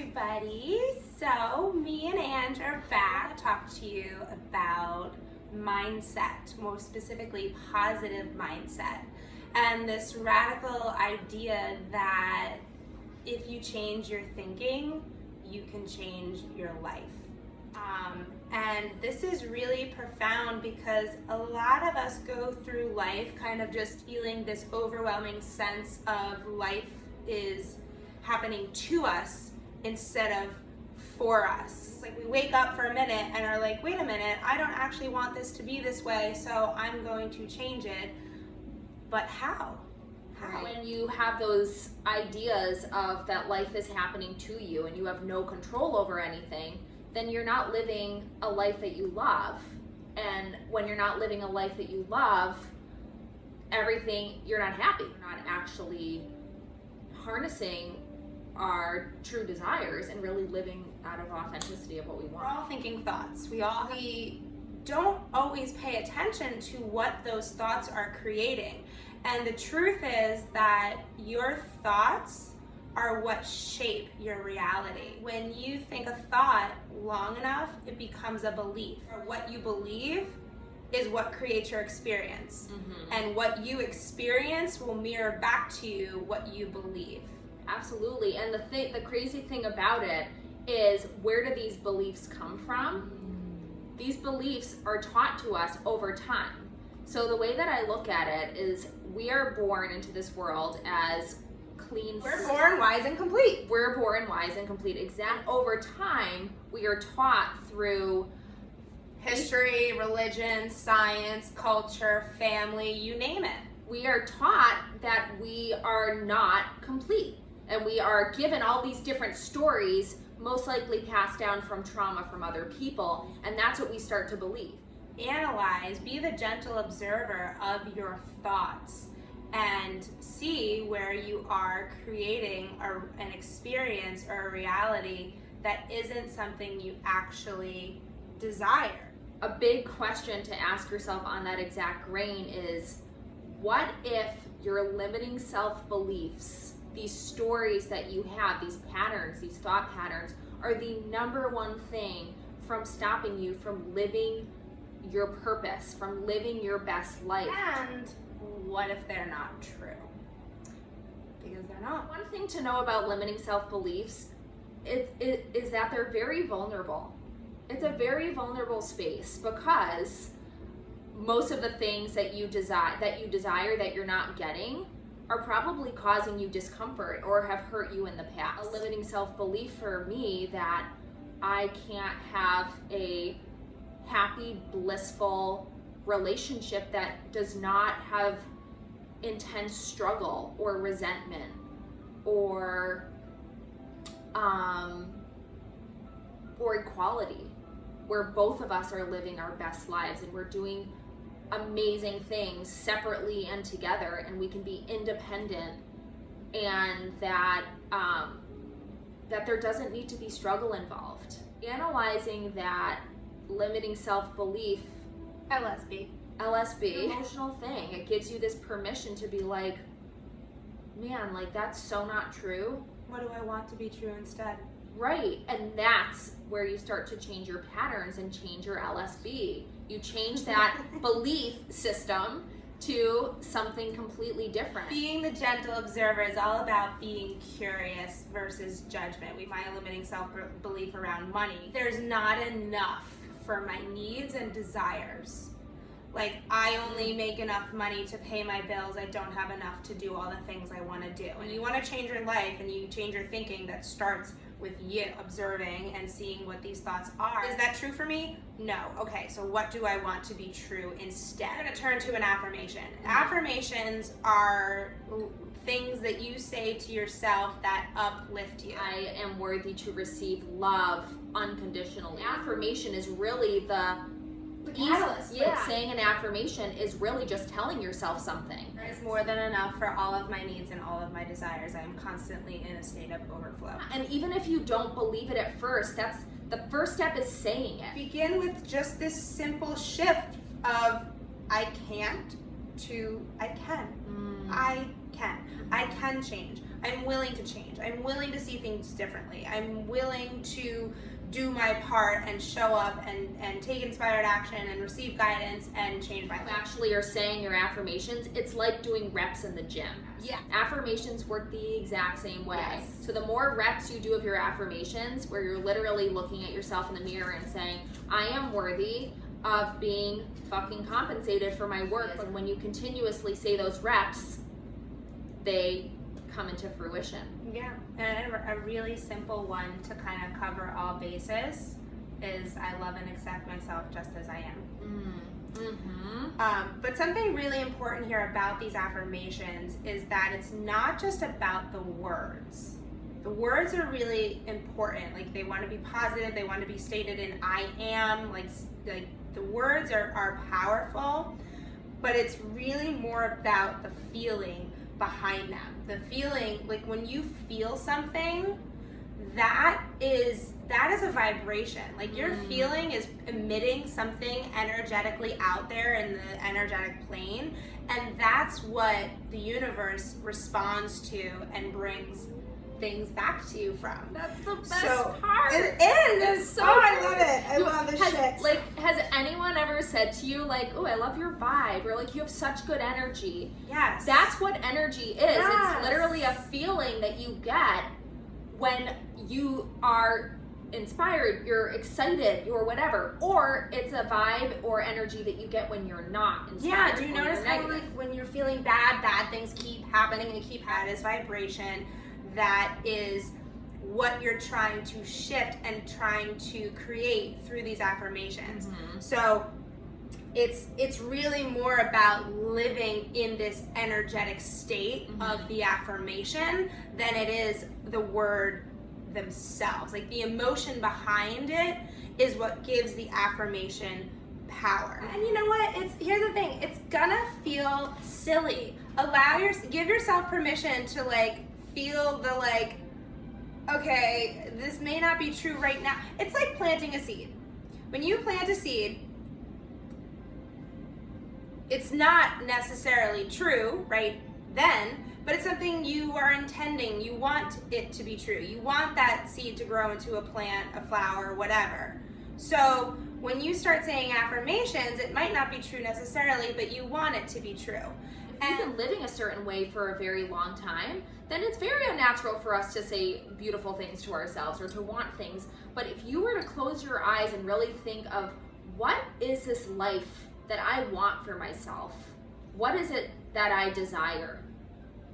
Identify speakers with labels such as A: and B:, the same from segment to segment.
A: everybody. So me and Ange are back to talk to you about mindset, more specifically positive mindset, and this radical idea that if you change your thinking, you can change your life. And this is really profound because a lot of us go through life kind of just feeling this overwhelming sense of life is happening to us instead of for us. Like we wake up for a minute and are like, wait a minute, I don't actually want this to be this way, so I'm going to change it. But how?
B: When you have those ideas of that life is happening to you and you have no control over anything, then you're not living a life that you love. And when you're not living a life that you love, you're not happy. You're not actually harnessing our true desires and really living out of authenticity of what we want.
A: We're all thinking thoughts. We don't always pay attention to what those thoughts are creating. And the truth is that your thoughts are what shape your reality. When you think a thought long enough, it becomes a belief. Or what you believe is what creates your experience. Mm-hmm. And what you experience will mirror back to you what you believe.
B: Absolutely. And the crazy thing about it is, where do these beliefs come from? These beliefs are taught to us over time. So the way that I look at it is, we are born into this world as clean.
A: We're born wise and complete.
B: We're born wise and complete. Exactly. Over time, we are taught through
A: history, religion, science, culture, family, you name it.
B: We are taught that we are not complete. And we are given all these different stories, most likely passed down from trauma from other people. And that's what we start to believe.
A: Analyze, be the gentle observer of your thoughts and see where you are creating an experience or a reality that isn't something you actually desire.
B: A big question to ask yourself on that exact grain is, what if your limiting self-beliefs, these stories that you have, these patterns, these thought patterns, are the number one thing from stopping you from living your purpose, from living your best life?
A: And what if they're not true? Because they're not.
B: One thing to know about limiting self-beliefs is that they're very vulnerable. It's a very vulnerable space, because most of the things that you desire that you're not getting are probably causing you discomfort or have hurt you in the past. A limiting self-belief for me that I can't have a happy, blissful relationship that does not have intense struggle or resentment or equality, where both of us are living our best lives and we're doing amazing things separately and together, and we can be independent, and that there doesn't need to be struggle involved. Analyzing that limiting self-belief,
A: LSB,
B: emotional thing, it gives you this permission to be like, man, like that's so not true.
A: What do I want to be true instead?
B: Right, and that's where you start to change your patterns and change your LSB. You change that belief system to something completely different.
A: Being the gentle observer is all about being curious versus judgment. My limiting self-belief around money. There's not enough for my needs and desires. Like, I only make enough money to pay my bills. I don't have enough to do all the things I want to do. When you want to change your life and you change your thinking, that starts with you observing and seeing what these thoughts are. Is that true for me? No. Okay, so what do I want to be true instead? I'm going to turn to an affirmation. Affirmations are things that you say to yourself that uplift you.
B: I am worthy to receive love unconditionally. Affirmation is really the
A: catalyst.
B: Yeah. Like, saying an affirmation is really just telling yourself something.
A: There is more than enough for all of my needs and all of my desires. I am constantly in a state of overflow.
B: And even if you don't believe it at first, that's the first step, is saying it.
A: Begin with just this simple shift of I can't to I can. I can change. I'm willing to change. I'm willing to see things differently. I'm willing to do my part and show up and take inspired action and receive guidance and change my life.
B: Actually, you're saying your affirmations, it's like doing reps in the gym.
A: Yeah.
B: Affirmations work the exact same way.
A: Yes.
B: So the more reps you do of your affirmations, where you're literally looking at yourself in the mirror and saying, I am worthy of being fucking compensated for my work. And when you continuously say those reps, they come into fruition.
A: Yeah, and a really simple one to kind of cover all bases is I love and accept myself just as I am. But something really important here about these affirmations is that it's not just about the words. The words are really important. Like, they want to be positive, they want to be stated in I am, like the words are powerful, but it's really more about the feeling behind them. The feeling, like when you feel something, that is a vibration. Like, your feeling is emitting something energetically out there in the energetic plane, and that's what the universe responds to and brings things back to you from.
B: That's the best part.
A: It is.
B: It's so
A: I
B: good.
A: love it. I love this shit.
B: Like, has anyone ever said to you, like, oh, I love your vibe, or like, you have such good energy?
A: Yes.
B: That's what energy is.
A: Yes.
B: It's literally a feeling that you get when you are inspired, you're excited, you're whatever, or it's a vibe or energy that you get when you're not inspired.
A: Yeah, do you
B: or
A: notice
B: you're
A: how, like, when you're feeling bad things keep happening and keep having this vibration that is what you're trying to shift and trying to create through these affirmations. So it's really more about living in this energetic state of the affirmation than it is the word themselves. Like, the emotion behind it is what gives the affirmation power. And you know what? Here's the thing. It's gonna feel silly. Give yourself permission to, like, feel the, like, okay, this may not be true right now. It's like planting a seed. When you plant a seed, it's not necessarily true right then, but it's something you are intending. You want it to be true. You want that seed to grow into a plant, a flower, whatever. So when you start saying affirmations, it might not be true necessarily, but you want it to be true.
B: If we've been living a certain way for a very long time, then it's very unnatural for us to say beautiful things to ourselves or to want things. But if you were to close your eyes and really think of, what is this life that I want for myself? What is it that I desire?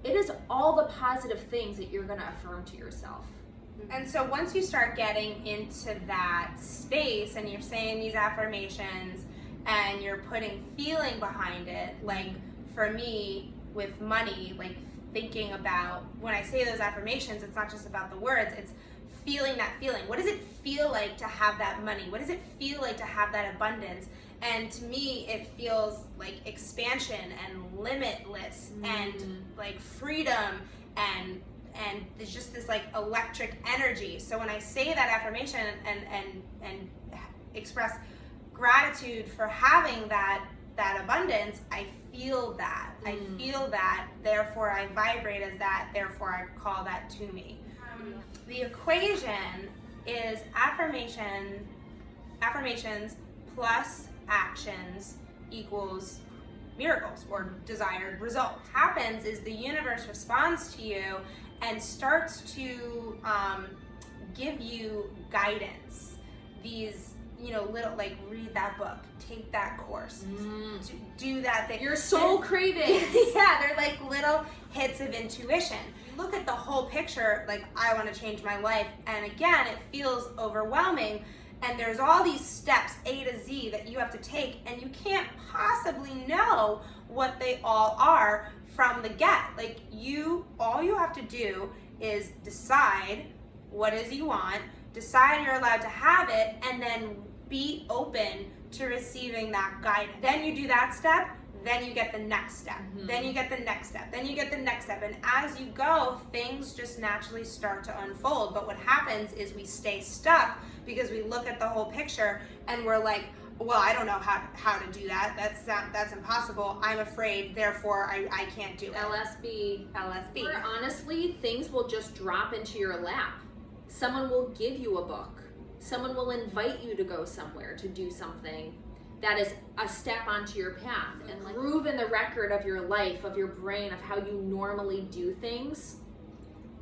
B: It is all the positive things that you're going to affirm to yourself.
A: And so once you start getting into that space and you're saying these affirmations and you're putting feeling behind it, like for me with money, like thinking about when I say those affirmations, it's not just about the words, it's feeling that feeling. What does it feel like to have that money? What does it feel like to have that abundance? And to me, it feels like expansion and limitless and like freedom and there's just this like electric energy. So when I say that affirmation and express gratitude for having that abundance, I feel that. I feel that, therefore I vibrate as that, therefore I call that to me. The equation is affirmations plus actions equals miracles or desired results. What happens is the universe responds to you and starts to give you guidance. These, little, like, read that book, take that course, do that thing.
B: Your soul cravings.
A: Yeah, they're like little hits of intuition. Look at the whole picture, like, I want to change my life, and again, it feels overwhelming. And there's all these steps, A to Z, that you have to take, and you can't possibly know what they all are from the get. Like, all you have to do is decide what it is you want, decide you're allowed to have it, and then be open to receiving that guidance. Then you do that step, then you get the next step, then you get the next step, then you get the next step. And as you go, things just naturally start to unfold. But what happens is we stay stuck because we look at the whole picture and we're like, well, I don't know how to do that. That's impossible. I'm afraid, therefore I can't do it.
B: LSB.
A: LSB.
B: Or honestly, things will just drop into your lap. Someone will give you a book. Someone will invite you to go somewhere to do something that is a step onto your path. And like, groove in the record of your life, of your brain, of how you normally do things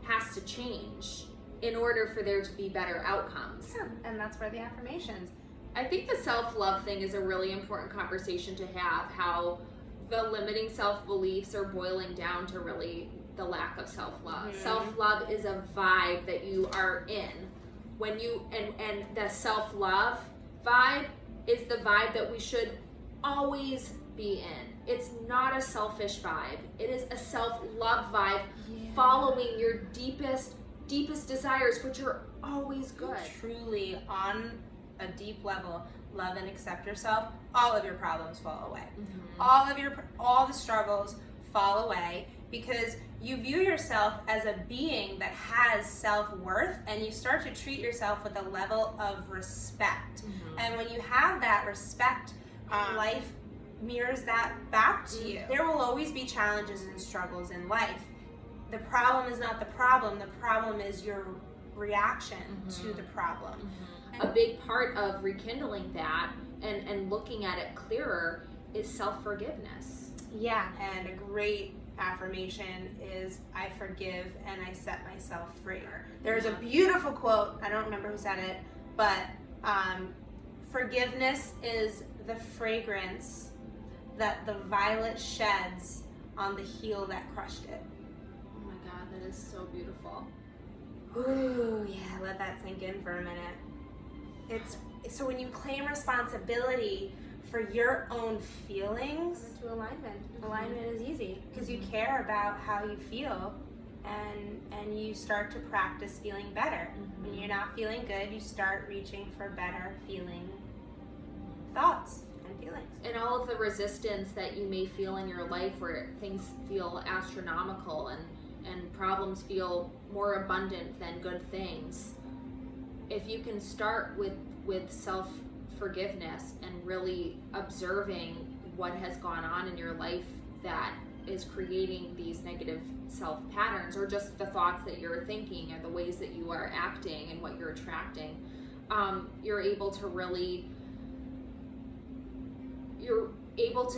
B: has to change in order for there to be better outcomes.
A: Yeah, and that's where the affirmations.
B: I think the self-love thing is a really important conversation to have, how the limiting self-beliefs are boiling down to really the lack of self-love.
A: Mm-hmm.
B: Self-love is a vibe that you are in. When you, and the self-love vibe is the vibe that we should always be in. It's not a selfish vibe. It is a self-love vibe, following your deepest desires, which are always good.
A: Truly, on a deep level, love and accept yourself, all of your problems fall away.
B: Mm-hmm.
A: All the struggles fall away, because you view yourself as a being that has self-worth, and you start to treat yourself with a level of respect.
B: Mm-hmm.
A: And when you have that respect, life mirrors that back to you. There will always be challenges and struggles in life. The problem is not the problem is your reaction to the problem.
B: A big part of rekindling that and looking at it clearer is self-forgiveness.
A: Yeah, and a great affirmation is, I forgive and I set myself free. There's a beautiful quote, I don't remember who said it, but forgiveness is the fragrance that the violet sheds on the heel that crushed it.
B: Oh my God, that is so beautiful.
A: Ooh, yeah, let that sink in for a minute. It's so when you claim responsibility for your own feelings into alignment. Alignment is easy because you care about how you feel, and you start to practice feeling better. When you're not feeling good, you start reaching for better feeling thoughts and feelings.
B: And all of the resistance that you may feel in your life, where things feel astronomical and problems feel more abundant than good things, if you can start with self-forgiveness and really observing what has gone on in your life that is creating these negative self-patterns, or just the thoughts that you're thinking and the ways that you are acting and what you're attracting, you're able to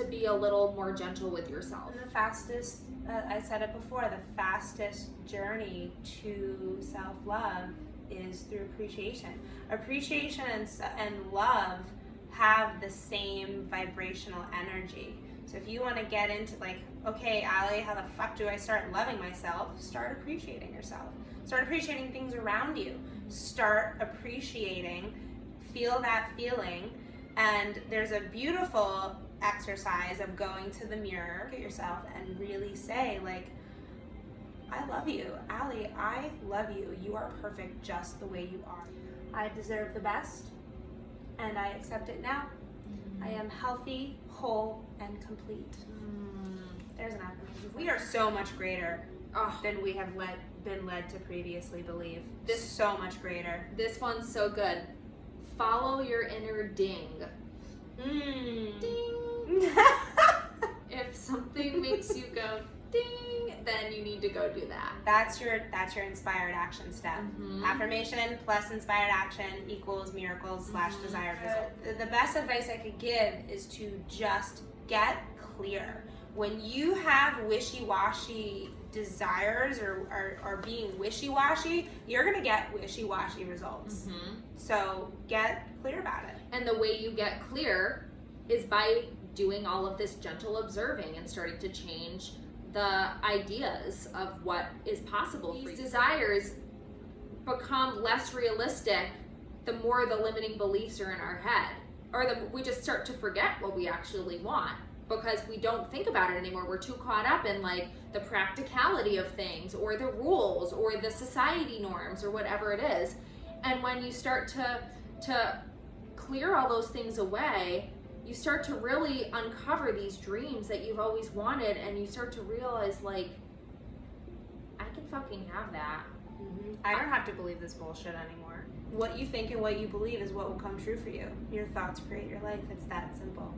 B: be a little more gentle with yourself.
A: And the fastest, I said it before, the fastest journey to self-love is through appreciation. Appreciation and love have the same vibrational energy. So if you want to get into like, okay, Allie, how the fuck do I start loving myself? Start appreciating yourself. Start appreciating things around you. Start appreciating, feel that feeling. And there's a beautiful exercise of going to the mirror, look at yourself, and really say, like, I love you. Allie, I love you. You are perfect just the way you are. I deserve the best, and I accept it now. I am healthy, whole, and complete. There's an affirmation. We are so much greater than we have been led to previously believe. This so much greater.
B: This one's so good. Follow your inner ding. Ding. If something makes you go ding, then you need to go do that.
A: That's your inspired action step. Affirmation plus inspired action equals miracles / desired result. The best advice I could give is to just get clear. When you have wishy-washy desires or being wishy-washy, you're gonna get wishy-washy results. So get clear about it.
B: And the way you get clear is by doing all of this gentle observing and starting to change the ideas of what is possible for you. These desires become less realistic the more the limiting beliefs are in our head, or we just start to forget what we actually want because we don't think about it anymore. We're too caught up in like the practicality of things or the rules or the society norms or whatever it is. And when you start to clear all those things away, you start to really uncover these dreams that you've always wanted, and you start to realize, like, I can fucking have that.
A: I don't have to believe this bullshit anymore. What you think and what you believe is what will come true for you. Your thoughts create your life. It's that simple.